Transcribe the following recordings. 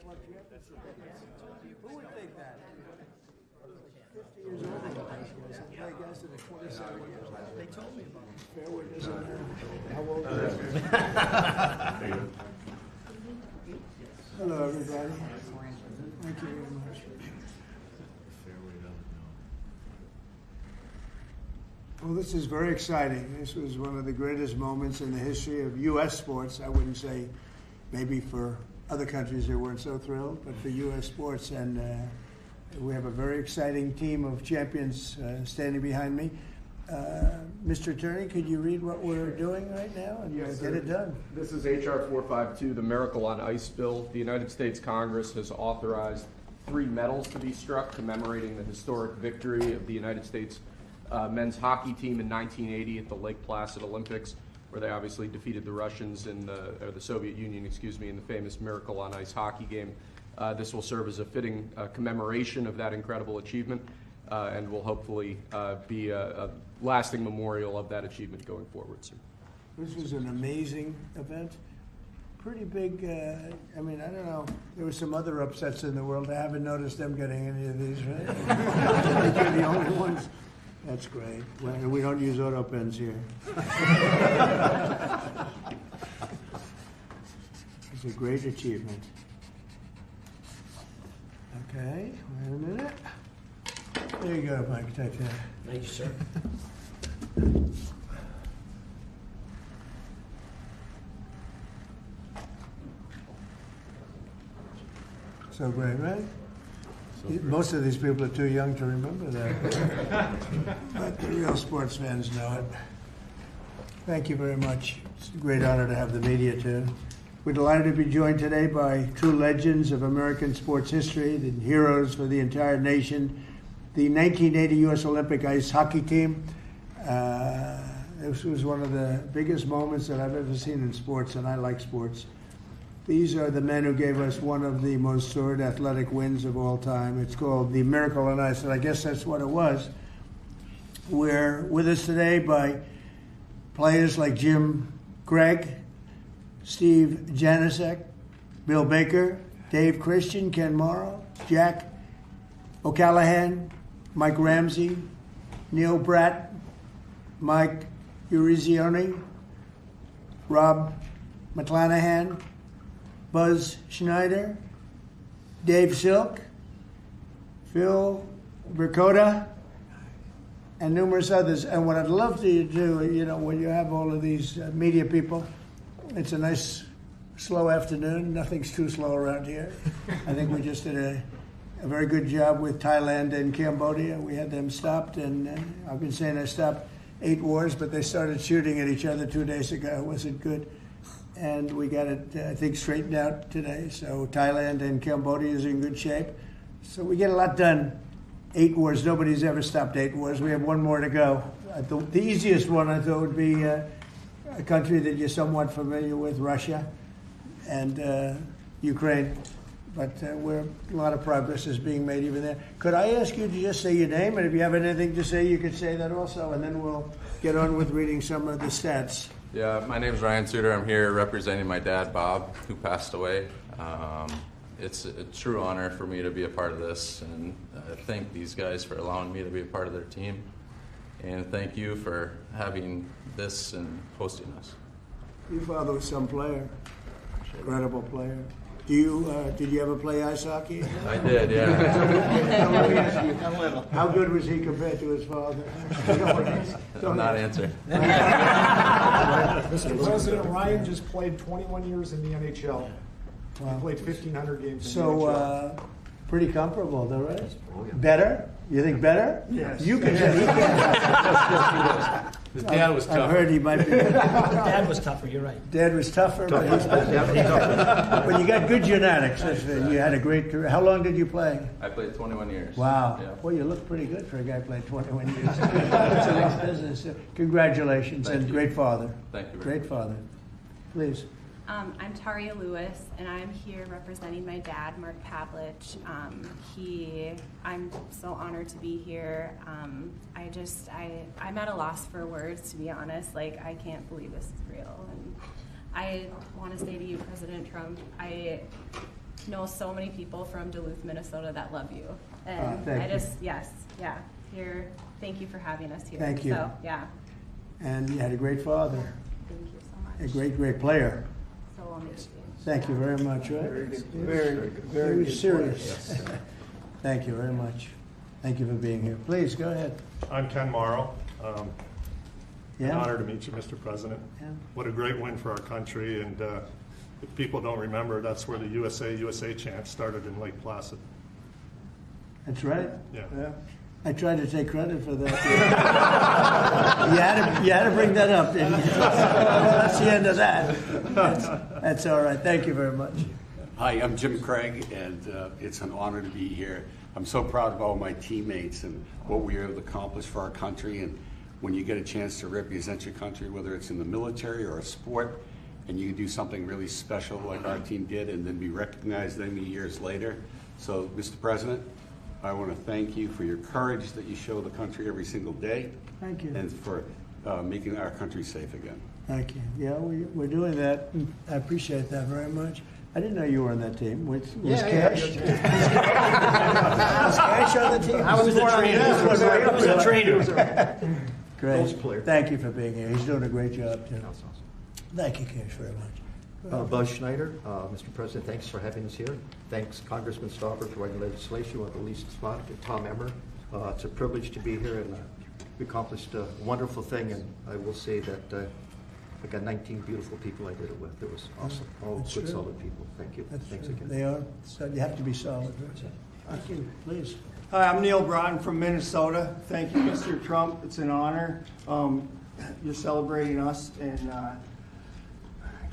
won championship. Who would think that? 50 years old ago, I play guys that are 27 years old. They told me about it. Fairway doesn't know how old they are. Hello, everybody. Thank you very much. Well, this is very exciting. This was one of the greatest moments in the history of U.S. sports. I wouldn't say maybe for other countries they weren't so thrilled, but for U.S. sports. And we have a very exciting team of champions standing behind me. Mr. Attorney, could you read what we're doing right now and get it done? This is H.R. 452, the Miracle on Ice bill. The United States Congress has authorized 3 medals to be struck commemorating the historic victory of the United States men's hockey team in 1980 at the Lake Placid Olympics, where they obviously defeated the Russians or the Soviet Union, in the famous Miracle on Ice hockey game. This will serve as a fitting commemoration of that incredible achievement and will hopefully be a lasting memorial of that achievement going forward, sir. This was an amazing event. Pretty big, I mean, I don't know. There were some other upsets in the world. I haven't noticed them getting any of these, right? I think you're the only ones. That's great. Well, we don't use auto pens here. It's a great achievement. Okay, wait a minute. There you go, Mike. Take that. Thank you, sir. So great, right? Most of these people are too young to remember that. But the real sports fans know it. Thank you very much. It's a great honor to have the media, too. We're delighted to be joined today by true legends of American sports history, the heroes for the entire nation, the 1980 U.S. Olympic ice hockey team. This was one of the biggest moments that I've ever seen in sports, and I like sports. These are the men who gave us one of the most storied athletic wins of all time. It's called the Miracle on Ice, and I guess that's what it was. We're with us today by players like Jim Gregg, Steve Janicek, Bill Baker, Dave Christian, Ken Morrow, Jack O'Callahan, Mike Ramsey, Neil Bratt, Mike Urizioni, Rob McClanahan, Buzz Schneider, Dave Silk, Phil Bercoda, and numerous others. And what I'd love to do, when you have all of these media people, it's a nice, slow afternoon. Nothing's too slow around here. I think we just did a very good job with Thailand and Cambodia. We had them stopped, and I've been saying I stopped 8 wars, but they started shooting at each other 2 days ago. Was it good? And we got it, I think, straightened out today. So Thailand and Cambodia is in good shape. So we get a lot done. 8 wars. Nobody's ever stopped 8 wars. We have 1 more to go. The easiest one, I thought, would be a country that you're somewhat familiar with, Russia and Ukraine. But a lot of progress is being made even there. Could I ask you to just say your name? And if you have anything to say, you could say that also. And then we'll get on with reading some of the stats. Yeah, my name is Ryan Suter. I'm here representing my dad, Bob, who passed away. It's a true honor for me to be a part of this, and thank these guys for allowing me to be a part of their team. And thank you for having this and hosting us. Your father was some player, incredible player. Did you ever play ice hockey? I did, yeah. How good was he compared to his father? I'm not answering. Mr. President, Ryan just played 21 years in the NHL. Wow. He played 1,500 games in the So, NHL. pretty comparable, though, right? Better? You think better? Yes. You can say he can. His dad was tougher. I've heard he might be. Dad was tougher, you're right. Dad was tougher, but he's But you got good genetics. You had a great career. How long did you play? I played 21 years. Wow. Yeah. Well, you look pretty good for a guy playing 21 years. It's a nice business. Congratulations, Thank and you. great father. Thank you very Great much. father. Please. I'm Taria Lewis, and I'm here representing my dad, Mark Pavlich. I'm so honored to be here. I'm at a loss for words, to be honest. Like, I can't believe this is real. And I want to say to you, President Trump, know so many people from Duluth, Minnesota that love you. And thank I you. just, yes, yeah, here, thank you for having us here. Thank you. So, yeah, And you had a great father, thank you so a much. great, great player. So amazing. Thank you very much, right? Very good. Very serious. Thank you very much. Thank you for being here. Please, go ahead. I'm Ken Morrow. An Yeah? honor to meet you, Mr. President. Yeah. What a great win for our country, and if people don't remember, that's where the USA chant started in Lake Placid. That's right. Yeah. I tried to take credit for that. you had to bring that up, didn't you? Well, that's the end of that. That's all right. Thank you very much. Hi, I'm Jim Craig, and it's an honor to be here. I'm so proud of all my teammates and what we were able to accomplish for our country. And when you get a chance to represent your country, whether it's in the military or a sport, and you do something really special like our team did and then be recognized many years later. So, Mr. President, I want to thank you for your courage that you show the country every single day. Thank you. And for making our country safe again. Thank you. Yeah, we're doing that. I appreciate that very much. I didn't know you were on that team. Was Cash? Was Cash on the team? I was the trainer. I was the trainer. Great. Thank you for being here. He's doing a great job, too. Thank you, Cash, very much. Buzz Schneider, Mr. President, thanks for having us here. Thanks, Congressman Stauber, for writing legislation with the least spot, and Tom Emmer. It's a privilege to be here, and we accomplished a wonderful thing, and I will say that I got 19 beautiful people I did it with. It was awesome. All That's good, true. solid people. Thank you. Thanks again. They are. So you have to be solid. Thank you. Please. Hi, I'm Neil Broughton from Minnesota. Thank you, Mr. Trump. It's an honor. You're celebrating us, and I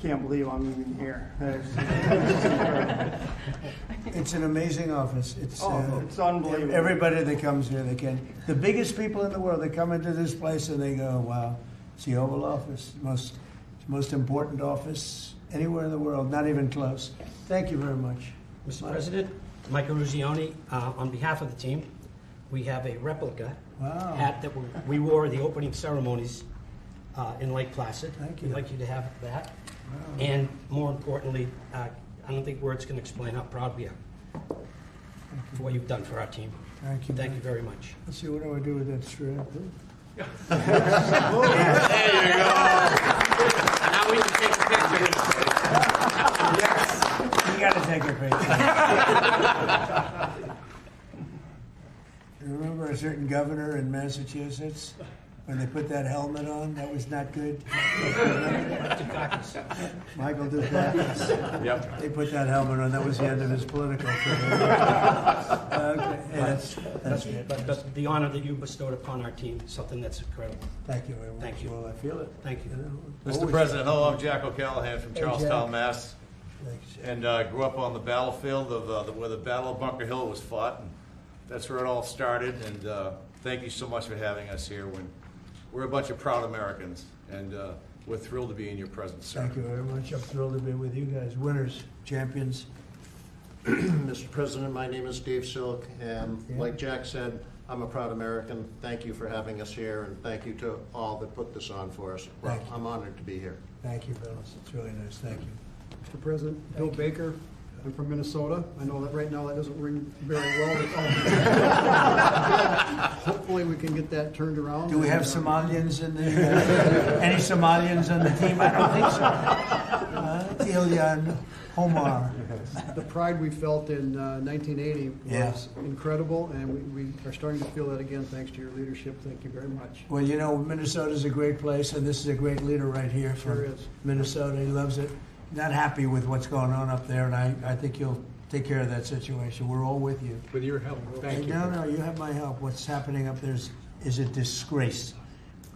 can't believe I'm even here. It's an amazing office. It's unbelievable. Everybody that comes here, they can. The biggest people in the world, they come into this place and they go, wow, it's the Oval Office, most important office anywhere in the world, not even close. Thank you very much. Mr. President, Michael Ruzioni, on behalf of the team, we have a replica hat that we wore at the opening ceremonies in Lake Placid. Thank you. We'd like you to have that. And more importantly, I don't think words can explain how proud we are for what you've done for our team. Thank you. Thank you very much. Let's see, what do I do with that strap? There you go. Now we can take a picture. Yes, you got to take a picture. You remember a certain governor in Massachusetts when they put that helmet on? That was not good. Michael Dukakis. Yep. They put that helmet on. That was the end of his political career. Okay, that's good. But the honor that you bestowed upon our team, something that's incredible. Thank you very much. Thank you. Well, I feel it. Thank you. Mr. President, hello, I'm Jack O'Callahan from Hey, Charlestown, Jack. Mass. Thanks. And grew up on the battlefield of where the Battle of Bunker Hill was fought. And that's where it all started. And thank you so much for having us here. We're a bunch of proud Americans, and we're thrilled to be in your presence, sir. Thank you very much. I'm thrilled to be with you guys. Winners, champions. Mr. President, my name is Dave Silk, and like Jack said, I'm a proud American. Thank you for having us here, and thank you to all that put this on for us. Well, Thank you. I'm honored to be here. Thank you, fellas. It's really nice. Thank you. Mr. President, Bill Baker. I'm from Minnesota. I know that right now that doesn't ring very well. Hopefully we can get that turned around. Do we have Somalians in the, any Somalians on the team? I don't think so. Ilyan Omar. The pride we felt in 1980 was Yeah. incredible, and we are starting to feel that again thanks to your leadership. Thank you very much. Well, you know, Minnesota's a great place, and this is a great leader right here from Sure is. Minnesota. He loves it. Not happy with what's going on up there, and I think you'll take care of that situation. We're all with you. With your help, thank you. No, you have my help. What's happening up there is a disgrace.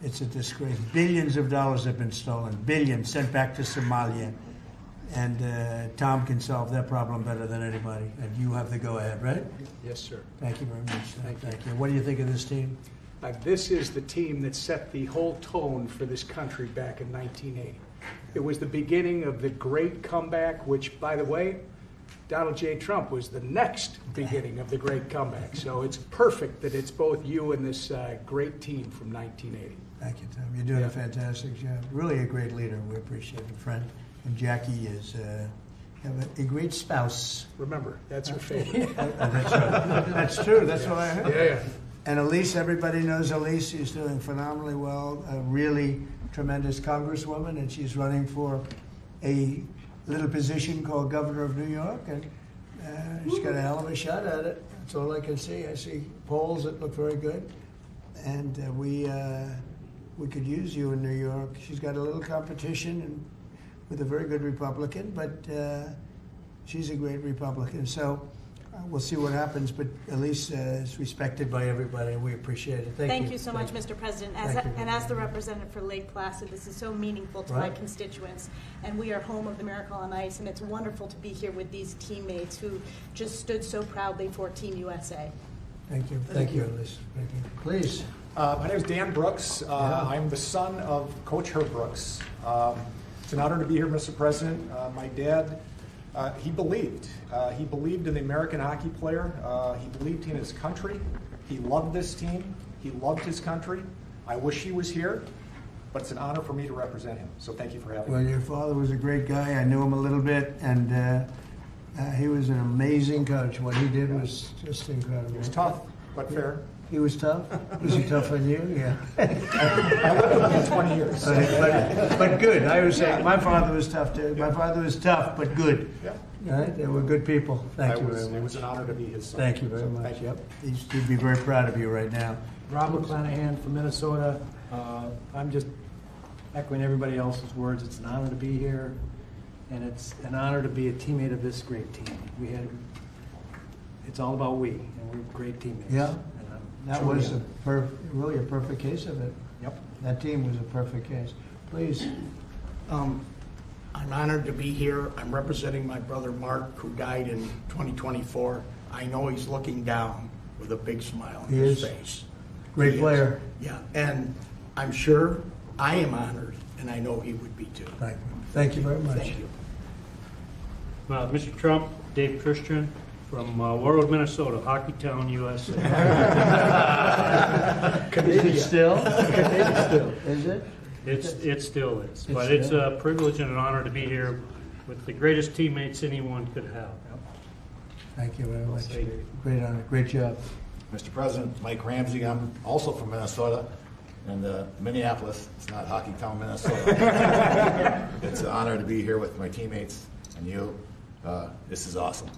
It's a disgrace. Billions of dollars have been stolen. Billions sent back to Somalia. And Tom can solve that problem better than anybody. And you have the go-ahead, right? Yes, sir. Thank you very much. Thank you. What do you think of this team? This is the team that set the whole tone for this country back in 1980. It was the beginning of the great comeback, which, by the way, Donald J. Trump was the next beginning of the great comeback. So it's perfect that it's both you and this great team from 1980. Thank you, Tom. You're doing a fantastic job. Really a great leader. We appreciate it, friend. And Jackie is, have a great spouse. Remember, that's her favorite. That's right. That's true. That's what I heard. Yeah. And Elise, everybody knows Elise. She's doing phenomenally well. A really tremendous congresswoman, and she's running for a little position called Governor of New York, and she's got a hell of a shot at it. That's all I can see. I see polls that look very good, and we could use you in New York. She's got a little competition and with a very good Republican, but she's a great Republican. So we'll see what happens, but Elise is respected by everybody, and we appreciate it. Thank you so much, Mr. President. As the representative for Lake Placid, this is so meaningful to my constituents, and we are home of the Miracle on Ice, and it's wonderful to be here with these teammates who just stood so proudly for Team USA. Thank you. Thank you, Elise. Thank you. Please. My name is Dan Brooks. I'm the son of Coach Herb Brooks. It's an honor to be here, Mr. President. My dad, he believed in the American hockey player. He believed in his country. He loved this team. He loved his country. I wish he was here, but it's an honor for me to represent him. So thank you for having me. Well, your father was a great guy. I knew him a little bit, and he was an amazing coach. What he did was just incredible. He was tough, but fair. He was tough? Was he tough on you? Yeah. I lived with him for 20 years. But good. I was saying, my father was tough too. My father was tough, but good. Yeah. Right? They were good people. Thank you very much. It was an honor to be his son. Thank you very much. Yep. He'd be very proud of you right now. Rob McClanahan from Minnesota. I'm just echoing everybody else's words. It's an honor to be here, and it's an honor to be a teammate of this great team. It's all about we, and we're great teammates. Yeah. That was really a perfect case of it. Yep. That team was a perfect case. Please. I'm honored to be here. I'm representing my brother Mark, who died in 2024. I know he's looking down with a big smile on his face. Great player. Yeah, and I'm sure I am honored, and I know he would be too. Thank you very much. Thank you. Mr. Trump, Dave Christian from Warroad, Minnesota, Hockey Town, USA. Is it still? Is it? It still is. But it's a privilege and an honor to be here with the greatest teammates anyone could have. Thank you very much. Great honor. Great job. Mr. President, Mike Ramsey. I'm also from Minnesota and Minneapolis. It's not Hockey Town, Minnesota. It's an honor to be here with my teammates and you. This is awesome.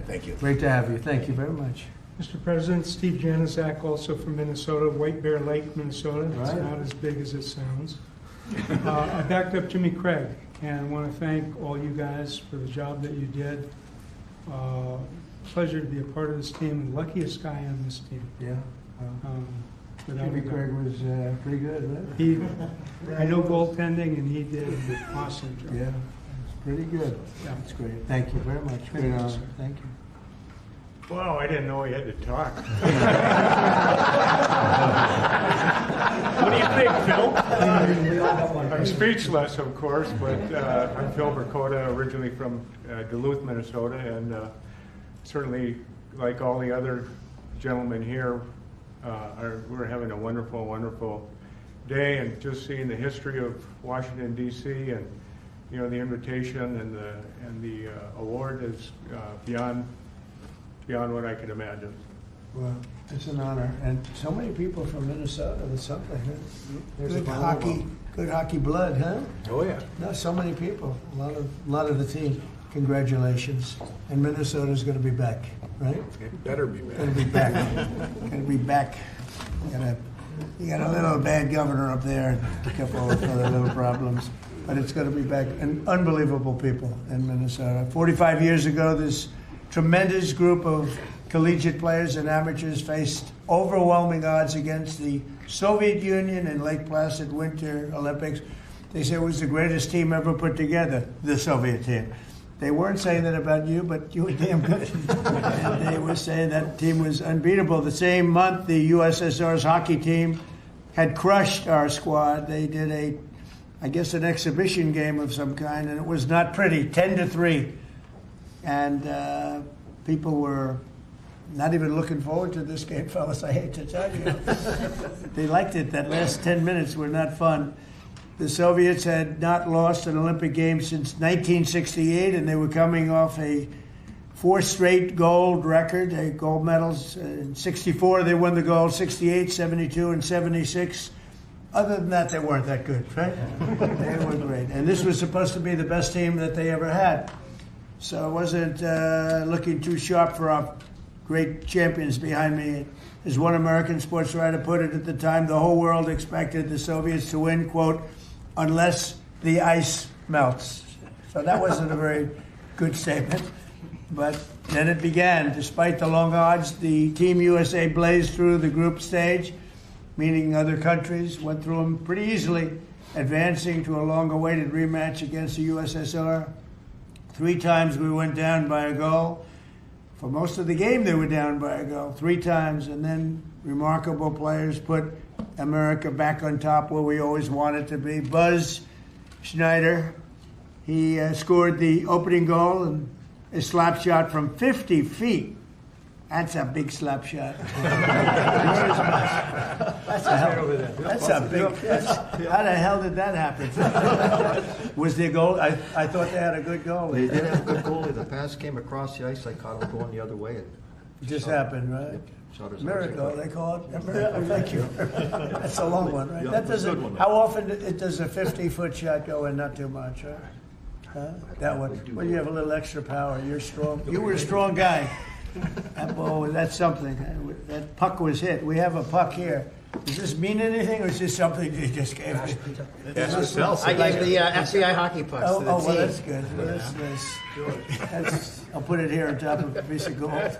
Thank you. Great to have you. Thank you very much. Mr. President, Steve Janaszak, also from Minnesota, White Bear Lake, Minnesota. It's Right. not as big as it sounds. I backed up Jimmy Craig, and I want to thank all you guys for the job that you did. Pleasure to be a part of this team, and luckiest guy on this team. Yeah. Jimmy Craig was pretty good, right? I know goaltending, and he did an awesome job. Yeah. Pretty good. That's great. Thank you very much. Great honor. Thank you. Wow, I didn't know he had to talk. What do you think, Phil? I'm speechless, of course, but I'm Phil Burkota, originally from Duluth, Minnesota, and certainly, like all the other gentlemen here, we're having a wonderful, wonderful day, and just seeing the history of Washington, D.C., and you know, the invitation and the award is beyond what I can imagine. Well, it's an honor, and so many people from Minnesota. That's something. Good hockey blood, huh? Oh yeah. No, so many people. A lot of the team. Congratulations. And Minnesota's going to be back, right? It better be back. Going to be back. Going to be back. You got a little bad governor up there to keep over for the little problems. But it's going to be back. And unbelievable people in Minnesota. 45 years ago, this tremendous group of collegiate players and amateurs faced overwhelming odds against the Soviet Union in Lake Placid Winter Olympics. They said it was the greatest team ever put together, the Soviet team. They weren't saying that about you, but you were damn good. And they were saying that team was unbeatable. The same month, the USSR's hockey team had crushed our squad. They did an exhibition game of some kind, and it was not pretty, 10-3. And people were not even looking forward to this game, fellas, I hate to tell you. They liked it. That last 10 minutes were not fun. The Soviets had not lost an Olympic Games since 1968, and they were coming off a 4 straight gold record, gold medals. In 64, they won the gold, 68, 72, and 76. Other than that, they weren't that good, right? They were great. And this was supposed to be the best team that they ever had. So it wasn't looking too sharp for our great champions behind me. As one American sports writer put it at the time, the whole world expected the Soviets to win, quote, unless the ice melts. So that wasn't a very good statement. But then it began. Despite the long odds, the Team USA blazed through the group stage, meaning other countries went through them pretty easily, advancing to a long-awaited rematch against the USSR. 3 times we went down by a goal. For most of the game, they were down by a goal 3 times, and then remarkable players put America back on top where we always wanted to be. Buzz Schneider, he scored the opening goal and a slap shot from 50 feet. That's a big slap shot. That's a big. How the hell did that happen? Was there a goal? I thought they had a good goal. They did have a good goalie. The pass came across the ice. I caught him going the other way. It just happened, right? Miracle, they call it. A miracle. Thank you. That's a long one, right? That doesn't. How often does a 50-foot shot go in? Not too much, right? Huh? That one. Well, you have a little extra power. You're strong. You were a strong guy. That's something. That puck was hit. We have a puck here. Does this mean anything, or is this something you just gave me? I gave the FBI hockey pucks to the well, team. that's good. Well, I'll put it here on top of a piece of gold.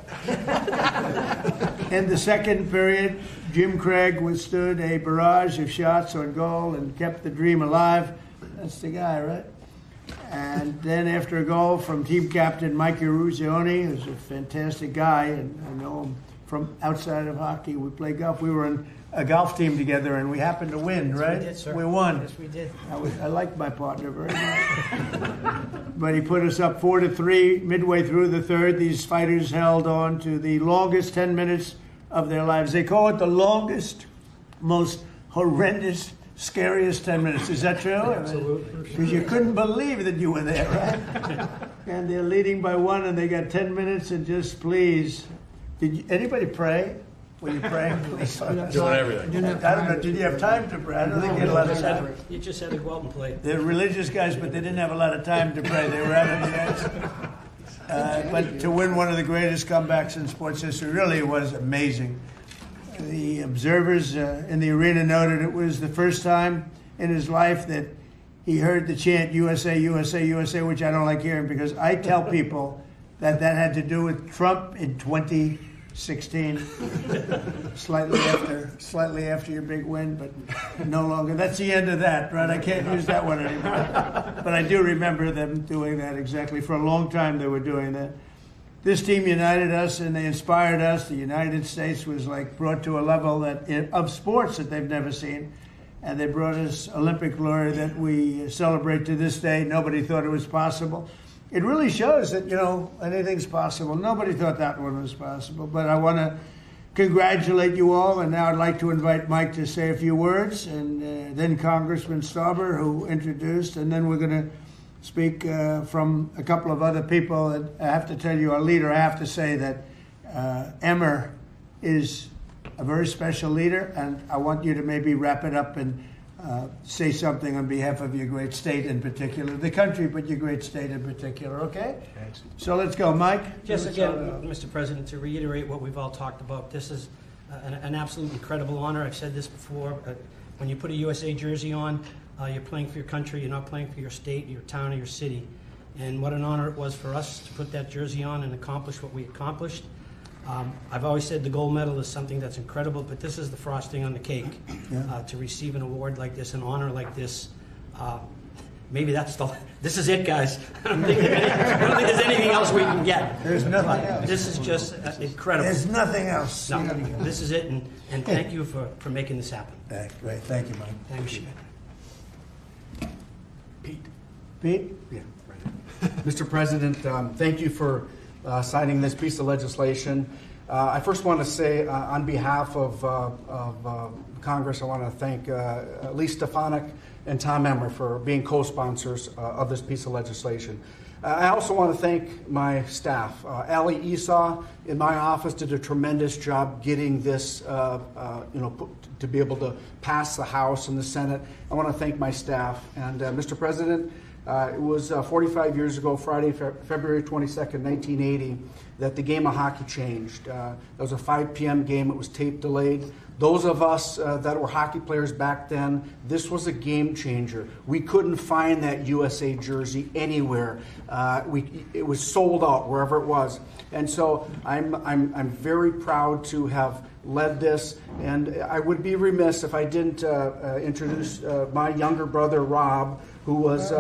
In the second period, Jim Craig withstood a barrage of shots on goal and kept the dream alive. That's the guy, right? And then after a goal from team captain Mike Eruzione, who's a fantastic guy, and I know him from outside of hockey. We played golf. We were in a golf team together, and we happened to win, Yes, right? we did, sir. We won. Yes, we did. I liked my partner very much. But he put us up 4-3 midway through the third. These fighters held on to the longest 10 minutes of their lives. They call it the longest, most horrendous, scariest 10 minutes. Is that true? Absolutely. Because you couldn't believe that you were there, right? And they're leading by 1, and they got 10 minutes, and just please. Anybody pray? Were you praying? Doing everything. I don't know. Did you have time to pray? I don't think you had a lot of time. You just had to go out and play. They're religious guys, but they didn't have a lot of time to pray. They were out on the ice. But to win one of the greatest comebacks in sports history really was amazing. The observers in the arena noted it was the first time in his life that he heard the chant USA, USA, USA, which I don't like hearing because I tell people that had to do with Trump in 2016, slightly after your big win, but no longer. That's the end of that, right? I can't use that one anymore. But I do remember them doing that exactly. For a long time they were doing that. This team united us and they inspired us. The United States was like brought to a level of sports that they've never seen. And they brought us Olympic glory that we celebrate to this day. Nobody thought it was possible. It really shows that, anything's possible. Nobody thought that one was possible. But I want to congratulate you all. And now I'd like to invite Mike to say a few words. And then Congressman Stauber, who introduced. And then we're going to speak from a couple of other people. And I have to tell you, our leader, I have to say that Emmer is a very special leader. And I want you to maybe wrap it up and say something on behalf of your great state in particular, the country, but your great state in particular, okay? Thanks. So let's go, Mike. Just again, Mr. President, to reiterate what we've all talked about, this is an absolute incredible honor. I've said this before. When you put a USA jersey on, you're playing for your country. You're not playing for your state, your town, or your city. And what an honor it was for us to put that jersey on and accomplish what we accomplished. I've always said the gold medal is something that's incredible, but this is the frosting on the cake. To receive an award like this, an honor like this, maybe this is it, guys. I don't think there's anything else we can get. There's nothing else. This is just incredible. There's nothing else. No, this is it, and thank you for making this happen. Great. Thank you, Mike. Thank you. Pete? Yeah, right. Mr. President, thank you for signing this piece of legislation. I first want to say on behalf of Congress, I want to thank Lee Stefanik and Tom Emmer for being co-sponsors of this piece of legislation. I also want to thank my staff. Ali Esau in my office did a tremendous job getting this, to be able to pass the House and the Senate. I want to thank my staff. And Mr. President, it was 45 years ago, Friday, February 22nd, 1980, that the game of hockey changed. It was a 5 p.m. game. It was tape delayed. Those of us that were hockey players back then, this was a game changer. We couldn't find that USA jersey anywhere. It was sold out wherever it was. And so I'm very proud to have led this. And I would be remiss if I didn't introduce my younger brother, Rob, who was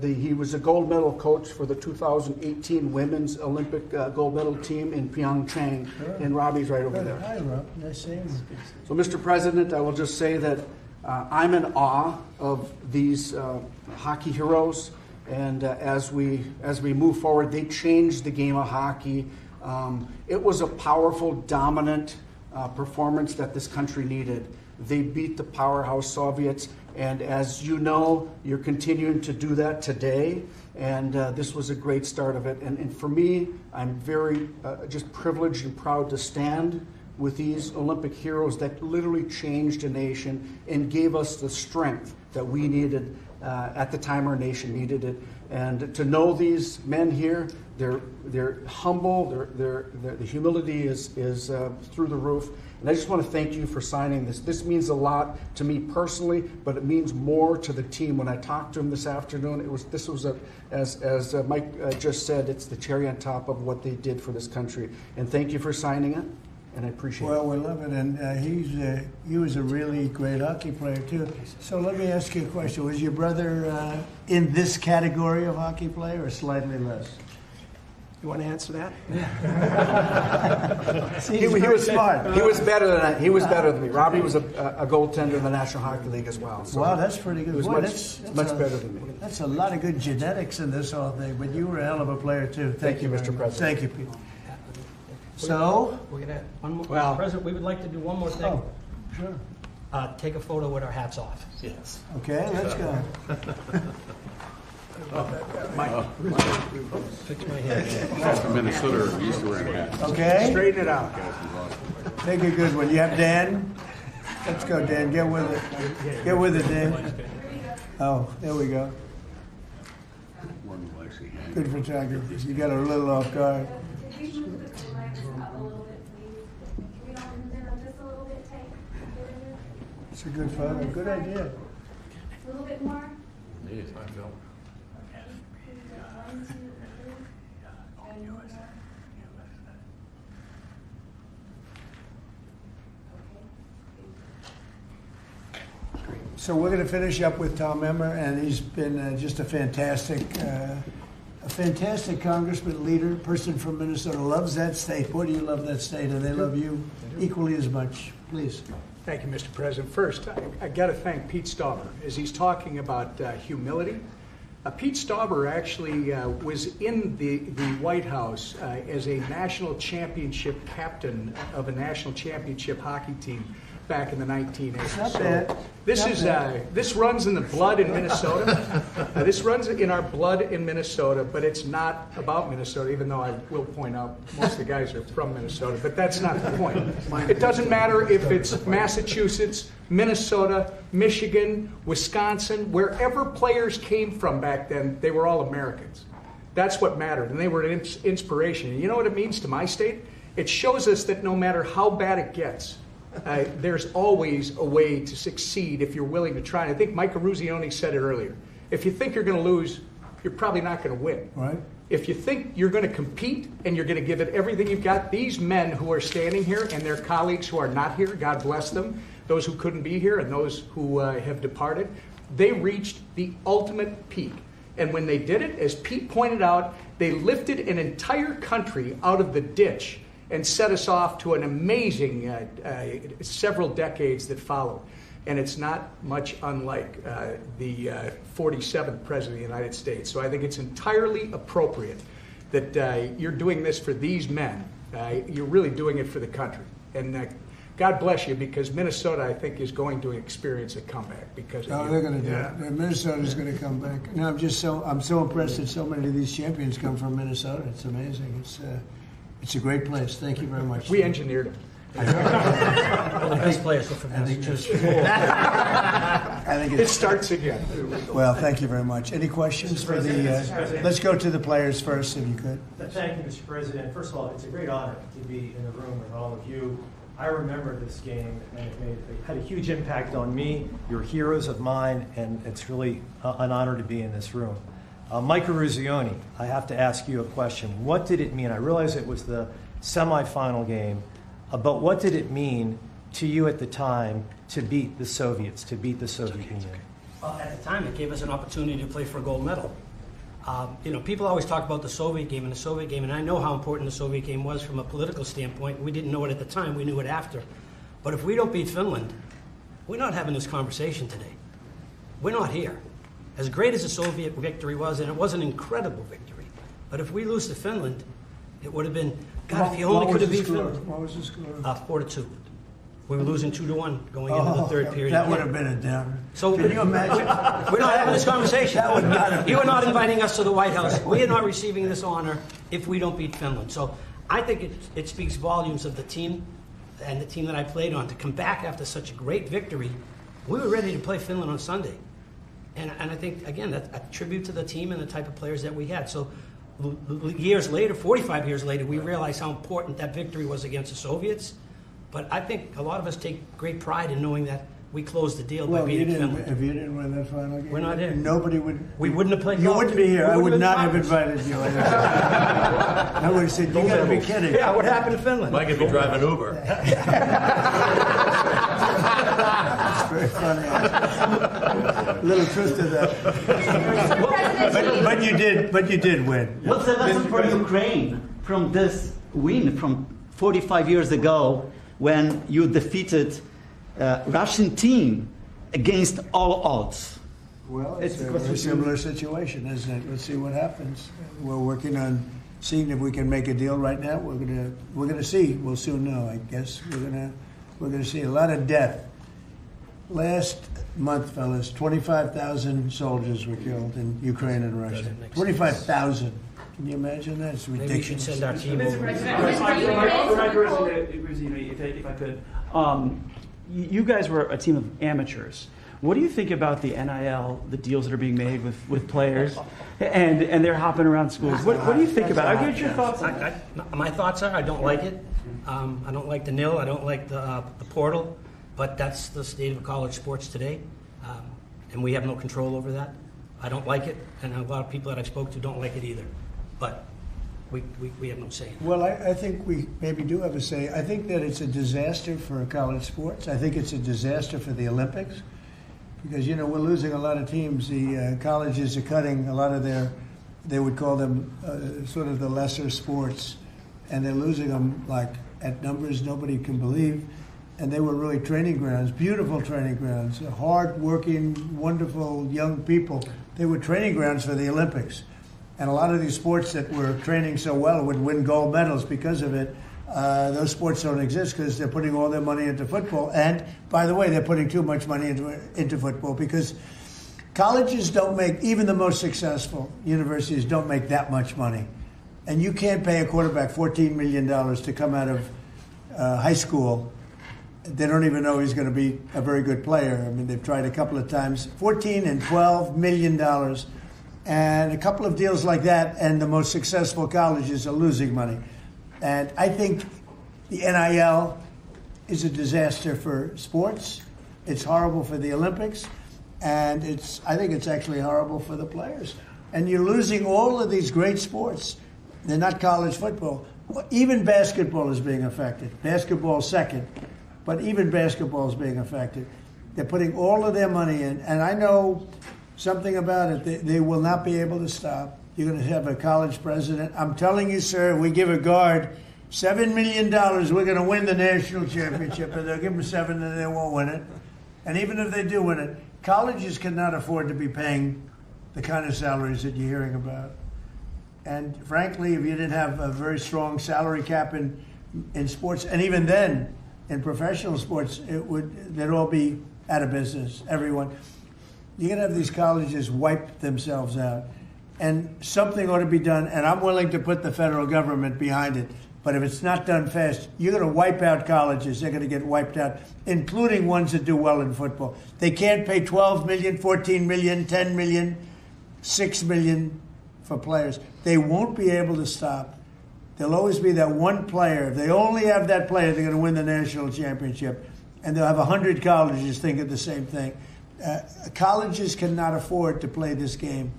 he was a gold medal coach for the 2018 Women's Olympic Gold Medal team in Pyeongchang. Sure. And Robbie's right over there. Hi, Rob. Nice seeing you. So, Mr. President, I will just say that I'm in awe of these hockey heroes. And as we move forward, they changed the game of hockey. It was a powerful, dominant performance that this country needed. They beat the powerhouse Soviets. And as you know, you're continuing to do that today, and this was a great start of it. And for me, I'm very just privileged and proud to stand with these Olympic heroes that literally changed a nation and gave us the strength that we needed at the time our nation needed it. And to know these men here, they're humble, the humility is through the roof. And I just want to thank you for signing this. This means a lot to me personally, but it means more to the team. When I talked to him this afternoon, as Mike just said, it's the cherry on top of what they did for this country. And thank you for signing it, and I appreciate it. Well, we love it, and he was a really great hockey player too. So let me ask you a question: was your brother in this category of hockey player, or slightly less? You want to answer that? See, he was smart. He was better than I. He was better than me. Robbie was a goaltender in the National Hockey League as well. So wow, that's pretty good. He was Boy, much better than me. That's a lot of good genetics in this whole thing. But you were a hell of a player too. Thank you, Mr. President. Thank you, Pete. So we're gonna one more. President, we would like to do one more thing. Oh, sure. Take a photo with our hats off. Yes. Okay, let's go. Fix my hair. From Minnesota, we used to wear hats. Okay. Straighten it out. Take a good one. You have Dan? Let's go, Dan. Get with it. Get with it, Dan. Oh, there we go. Good photography. You got a little off guard. It's a good photo. Good idea. A little bit more. Yes, I feel. So we're going to finish up with Tom Emmer, and he's been just a fantastic congressman, leader, person from Minnesota. Loves that state. Boy, do you love that state, and they love you equally as much. Please. Thank you, Mr. President. First, I got to thank Pete Stauber as he's talking about humility. Pete Stauber actually was in the White House as a national championship captain of a national championship hockey team back in the 1980s. Not bad. This runs in the blood in Minnesota. This runs in our blood in Minnesota, but it's not about Minnesota, even though I will point out most of the guys are from Minnesota, but that's not the point. It doesn't matter if it's Massachusetts, Minnesota, Michigan, Wisconsin, wherever players came from back then, they were all Americans. That's what mattered, and they were an inspiration. And you know what it means to my state? It shows us that no matter how bad it gets, there's always a way to succeed if you're willing to try. And I think Mike Eruzione said it earlier. If you think you're going to lose, you're probably not going to win. Right. If you think you're going to compete and you're going to give it everything you've got, these men who are standing here and their colleagues who are not here, God bless them, those who couldn't be here and those who have departed, they reached the ultimate peak. And when they did it, as Pete pointed out, they lifted an entire country out of the ditch and set us off to an amazing several decades that followed. And it's not much unlike the 47th President of the United States. So I think it's entirely appropriate that you're doing this for these men. You're really doing it for the country. And God bless you, because Minnesota, I think, is going to experience a comeback because of Oh, you. they're going to do it. Minnesota's going to come back. No, I'm so impressed that so many of these champions come from Minnesota. It's amazing. It's a great place. Thank you very much. We engineered them. Well, the best players are from Massachusetts. I think It starts again. Well, thank you very much. Any questions for the? Let's go to the players first, if you could. Thank you, Mr. President. First of all, it's a great honor to be in the room with all of you. I remember this game, and it had a huge impact on me. You're heroes of mine, and it's really an honor to be in this room. Mike Eruzione, I have to ask you a question. What did it mean? I realize it was the semifinal game, but what did it mean to you at the time to beat the Soviets, to beat the Soviet Union? Well, at the time, it gave us an opportunity to play for a gold medal. People always talk about the Soviet game, and I know how important the Soviet game was from a political standpoint. We didn't know it at the time, we knew it after. But if we don't beat Finland, we're not having this conversation today. We're not here. As great as the Soviet victory was, and it was an incredible victory, but if we lose to Finland, it would have been, God, if you only could have beat Finland. What was the score? 4-2. We were losing 2-1 going into the third period. That would have been a downer. So can you imagine? We're not having this conversation. That would not have You are not inviting us to the White House. We are not receiving this honor if we don't beat Finland. So I think it speaks volumes of the team and the team that I played on to come back after such a great victory. We were ready to play Finland on Sunday. And I think, again, that's a tribute to the team and the type of players that we had. So years later, 45 years later, we realize how important that victory was against the Soviets. But I think a lot of us take great pride in knowing that we closed the deal by beating Finland. If you didn't win that final game, We're not here. Nobody would. We wouldn't have played You golf. wouldn't be here. We I would wouldn't not have have been invited you. I would have said, "You got to be kidding." Yeah, what happened to Finland? Mike could be driving Uber. It's very funny. A little truth to that. But you did win. What's the lesson for Ukraine from this win from 45 years ago when you defeated Russian team against all odds? Well, it's a very similar situation, isn't it? Let's see what happens. We're working on seeing if we can make a deal right now. We're gonna see. We'll soon know, I guess. We're gonna see a lot of death. Last month, fellas, 25,000 soldiers were killed in Ukraine and Russia. 25,000. Can you imagine that? It's ridiculous. Maybe we should send our team over. If I could, you guys were a team of amateurs. What do you think about the NIL, the deals that are being made with players, and they're hopping around schools? What do you think about it? I'll get your thoughts on it. My thoughts are I don't like it. I don't like the nil. I don't like the portal. But that's the state of college sports today, and we have no control over that. I don't like it, and a lot of people that I've spoke to don't like it either. But we have no say in it. Well, I think we maybe do have a say. I think that it's a disaster for college sports. I think it's a disaster for the Olympics because, we're losing a lot of teams. The colleges are cutting a lot of they would call them sort of the lesser sports, and they're losing them like at numbers nobody can believe. And they were really training grounds, beautiful training grounds, hard-working, wonderful young people. They were training grounds for the Olympics. And a lot of these sports that were training so well would win gold medals because of it. Those sports don't exist because they're putting all their money into football. And, by the way, they're putting too much money into football because colleges don't make, even the most successful universities don't make that much money. And you can't pay a quarterback $14 million to come out of high school. They don't even know he's going to be a very good player. I mean, they've tried a couple of times. $14 and $12 million. And a couple of deals like that, and the most successful colleges are losing money. And I think the NIL is a disaster for sports. It's horrible for the Olympics. And I think it's actually horrible for the players. And you're losing all of these great sports. They're not college football. Even basketball is being affected. Basketball second. But even basketball is being affected. They're putting all of their money in, and I know something about it. They will not be able to stop. You're going to have a college president. I'm telling you, sir, we give a guard $7 million, we're going to win the national championship, and they'll give them $7 and they won't win it. And even if they do win it, colleges cannot afford to be paying the kind of salaries that you're hearing about. And frankly, if you didn't have a very strong salary cap in sports, and even then, In professional sports, they'd all be out of business, everyone. You're going to have these colleges wipe themselves out. And something ought to be done, and I'm willing to put the federal government behind it. But if it's not done fast, you're going to wipe out colleges. They're going to get wiped out, including ones that do well in football. They can't pay $12 million, $14 million, $10 million, $6 million for players. They won't be able to stop. There'll always be that one player. If they only have that player, they're going to win the national championship. And they'll have 100 colleges thinking the same thing. Colleges cannot afford to play this game.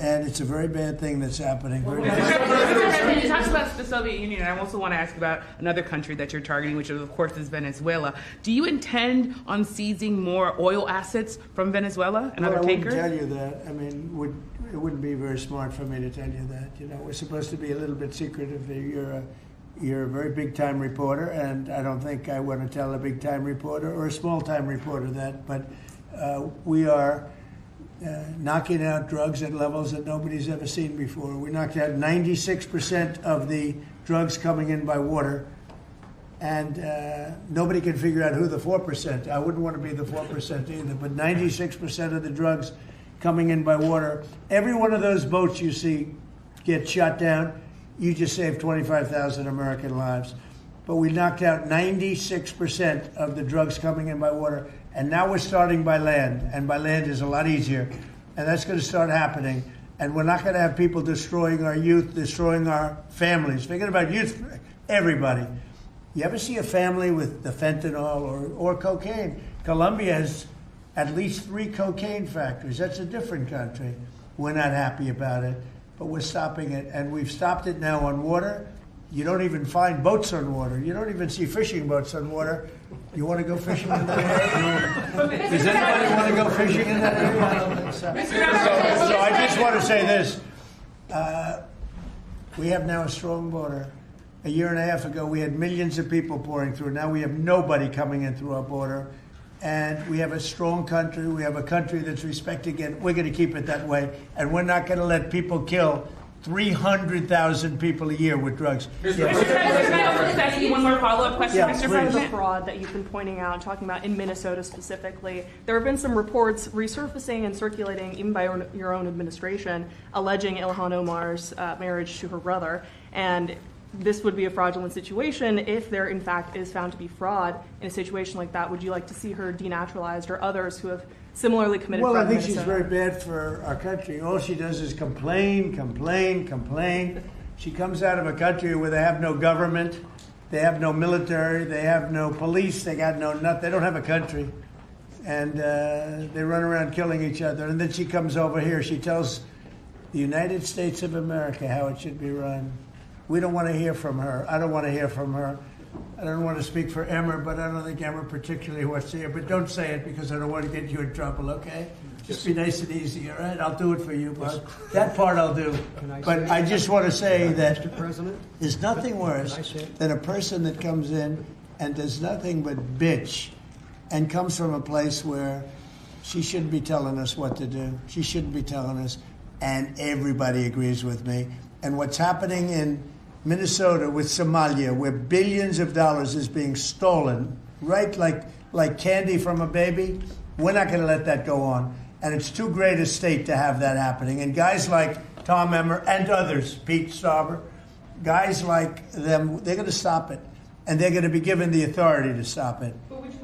And it's a very bad thing that's happening. Mr. President, you talked about the Soviet Union, and I also want to ask about another country that you're targeting, which of course is Venezuela. Do you intend on seizing more oil assets from Venezuela and other takers? I wouldn't tell you that. I mean, it wouldn't be very smart for me to tell you that. You know, we're supposed to be a little bit secretive. You're a very big-time reporter, and I don't think I want to tell a big-time reporter or a small-time reporter that. But we are knocking out drugs at levels that nobody's ever seen before. We knocked out 96% of the drugs coming in by water, and nobody can figure out who the 4%. I wouldn't want to be the 4% either, but 96% of the drugs coming in by water. Every one of those boats you see get shot down, you just saved 25,000 American lives. But we knocked out 96% of the drugs coming in by water. And now we're starting by land, and by land is a lot easier. And that's going to start happening. And we're not going to have people destroying our youth, destroying our families. Forget about youth, everybody. You ever see a family with the fentanyl or cocaine? Colombia has at least 3 cocaine factories. That's a different country. We're not happy about it, but we're stopping it. And we've stopped it now on water. You don't even find boats on water. You don't even see fishing boats on water. You want to go fishing in that area? Does anybody want to go fishing in that area? I don't think so. So I just want to say this. We have now a strong border. A year and a half ago, we had millions of people pouring through. Now we have nobody coming in through our border. And we have a strong country. We have a country that's respected, and we're going to keep it that way. And we're not going to let people kill 300,000 people a year with drugs. Mr. President, can I just ask you one more follow-up question, Mr. President? The fraud that you've been pointing out, talking about in Minnesota specifically, there have been some reports resurfacing and circulating, even by your own administration, alleging Ilhan Omar's marriage to her brother. And this would be a fraudulent situation. If there, in fact, is found to be fraud in a situation like that, would you like to see her denaturalized or others who have similarly committed fraud? Well, I think she's very bad for our country. All she does is complain, complain, complain. She comes out of a country where they have no government, they have no military, they have no police, they got no nothing. They don't have a country. And they run around killing each other. And then she comes over here. She tells the United States of America how it should be run. We don't want to hear from her. I don't want to hear from her. I don't want to speak for Emmer, but I don't think Emmer particularly wants to hear. But don't say it because I don't want to get you in trouble, okay? Just be nice and easy, all right? I'll do it for you, but that part I'll do. But I just want to say that there's nothing worse than a person that comes in and does nothing but bitch and comes from a place where she shouldn't be telling us what to do. She shouldn't be telling us, and everybody agrees with me. And what's happening in Minnesota with Somalia, where billions of dollars is being stolen, right, like candy from a baby, we're not going to let that go on. And it's too great a state to have that happening. And guys like Tom Emmer and others, Pete Stauber, guys like them, they're going to stop it. And they're going to be given the authority to stop it.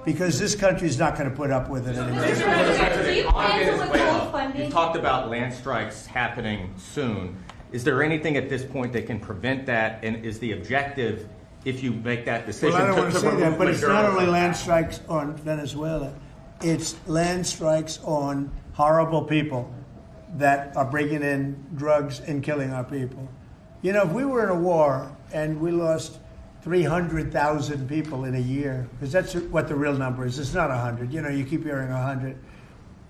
Because this country is not going to put up with it anymore. On Venezuela, you talked about land strikes happening soon. Is there anything at this point that can prevent that? And is the objective, if you make that decision, well, I don't want to say that, but it's not only land strikes on Venezuela. It's land strikes on horrible people that are bringing in drugs and killing our people. You know, if we were in a war and we lost 300,000 people in a year, because that's what the real number is. It's not 100. You know, you keep hearing 100.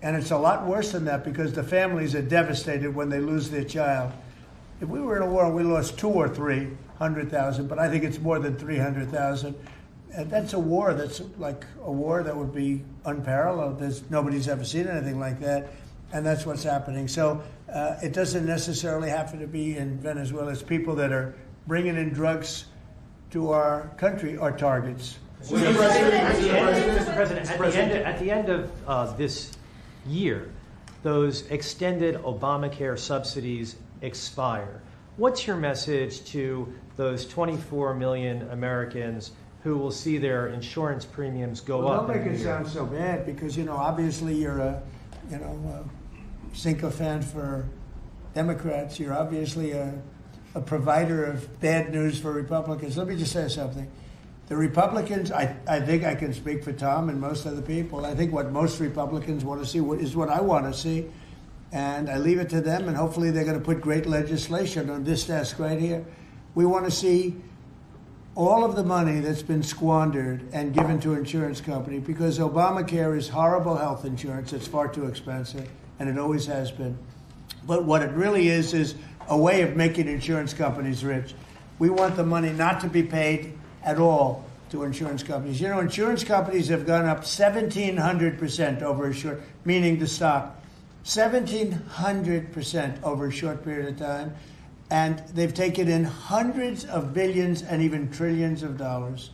And it's a lot worse than that because the families are devastated when they lose their child. If we were in a war and we lost 200,000 or 300,000, but I think it's more than 300,000, and that's a war that's like a war that would be unparalleled. Nobody's ever seen anything like that, and that's what's happening. So it doesn't necessarily have to be in Venezuela. It's people that are bringing in drugs to our country are targets. Mr. President, at the end of this year, those extended Obamacare subsidies expire. What's your message to those 24 million Americans who will see their insurance premiums go up? Don't make it sound so bad, because obviously you're a sycophant for Democrats. You're obviously a provider of bad news for Republicans. Let me just say something. The Republicans, I think I can speak for Tom and most other people. I think what most Republicans want to see is what I want to see. And I leave it to them, and hopefully they're going to put great legislation on this desk right here. We want to see all of the money that's been squandered and given to insurance companies, because Obamacare is horrible health insurance. It's far too expensive, and it always has been. But what it really is a way of making insurance companies rich. We want the money not to be paid at all to insurance companies. Insurance companies have gone up 1,700% over a short, meaning the stock, 1,700% over a short period of time. And they've taken in hundreds of billions and even trillions of dollars.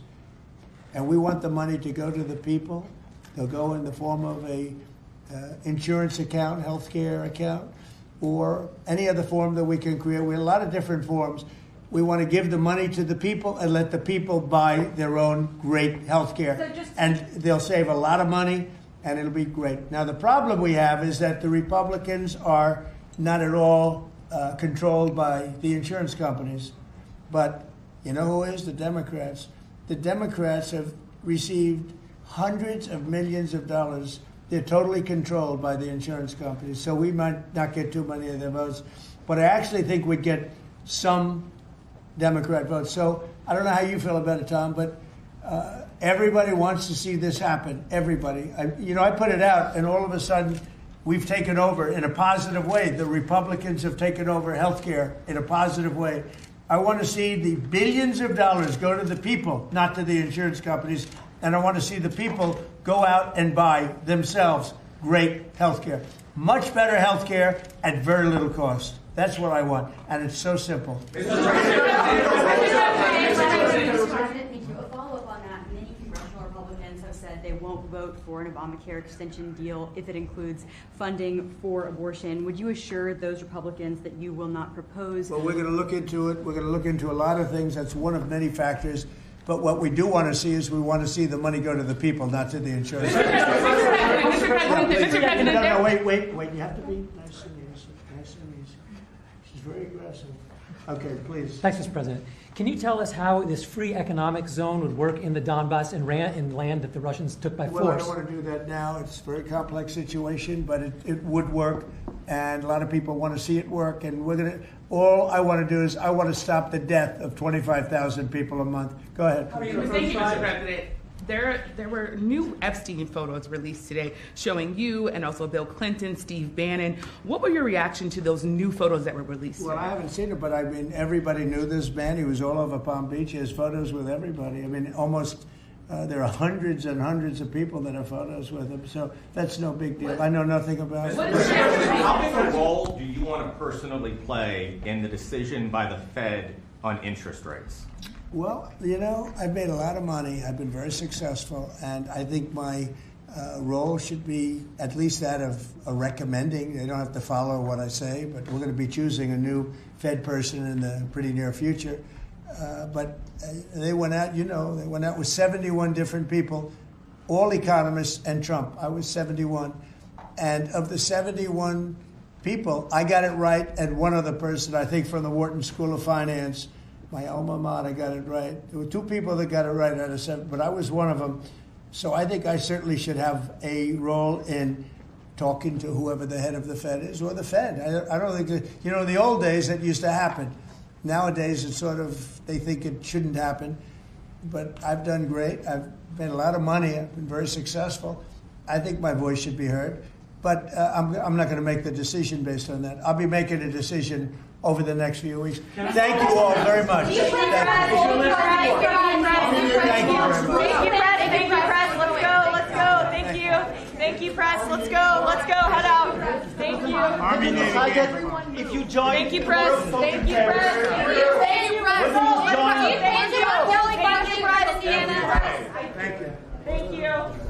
And we want the money to go to the people. They'll go in the form of a insurance account, healthcare account, or any other form that we can create. We have a lot of different forms. We want to give the money to the people and let the people buy their own great health care. And they'll save a lot of money, and it'll be great. Now, the problem we have is that the Republicans are not at all controlled by the insurance companies. But you know who is? The Democrats. The Democrats have received hundreds of millions of dollars. They're totally controlled by the insurance companies. So we might not get too many of their votes. But I actually think we'd get some Democrat votes. So I don't know how you feel about it, Tom, but everybody wants to see this happen. Everybody. I put it out, and all of a sudden we've taken over in a positive way. The Republicans have taken over health care in a positive way. I want to see the billions of dollars go to the people, not to the insurance companies. And I want to see the people go out and buy themselves great health care. Much better health care at very little cost. That's what I want. And it's so simple. Mr. President, thank you. A follow-up on that. Many congressional Republicans have said they won't vote for an Obamacare extension deal if it includes funding for abortion. Would you assure those Republicans that you will not propose? Well, we're going to look into it. We're going to look into a lot of things. That's one of many factors. But what we do want to see is we want to see the money go to the people, not to the insurance companies. No, wait. You have to be nice and easy. Nice and easy. She's very aggressive. Okay, please. Thanks, Mr. President. Can you tell us how this free economic zone would work in the Donbass and in land that the Russians took by force? Well, I don't want to do that now. It's a very complex situation, but it would work, and a lot of people want to see it work. And all I want to do is I want to stop the death of 25,000 people a month. Go ahead. Thank you, Mr. President. There were new Epstein photos released today showing you and also Bill Clinton, Steve Bannon. What were your reaction to those new photos that were released Well, today? I haven't seen it, but I mean, everybody knew this man. He was all over Palm Beach. He has photos with everybody. I mean, almost there are hundreds and hundreds of people that have photos with him. So that's no big deal. I know nothing about it. How big a role do you want to personally play in the decision by the Fed on interest rates? Well, I've made a lot of money. I've been very successful, and I think my role should be at least that of recommending. They don't have to follow what I say, but we're going to be choosing a new Fed person in the pretty near future. But they went out, they went out with 71 different people, all economists and Trump. I was 71. And of the 71 people, I got it right, and one other person, I think from the Wharton School of Finance, my alma mater, got it right. There were two people that got it right out of 7, but I was one of them. So I think I certainly should have a role in talking to whoever the head of the Fed is, or the Fed. I don't think that, in the old days that used to happen. Nowadays it's sort of, they think it shouldn't happen. But I've done great. I've made a lot of money. I've been very successful. I think my voice should be heard. But I'm not going to make the decision based on that. I'll be making a decision over the next few weeks. Thank you all very much. Thank you, Brett. Thank you, press. Let's go. Thank you. Thank you, press. Let's go. Head out. Thank you. Army, Navy, Everyone, if you join, Thank you, Press. Thank you, Press. Thank you, Press. Thank you. Thank you, Indiana. Thank you.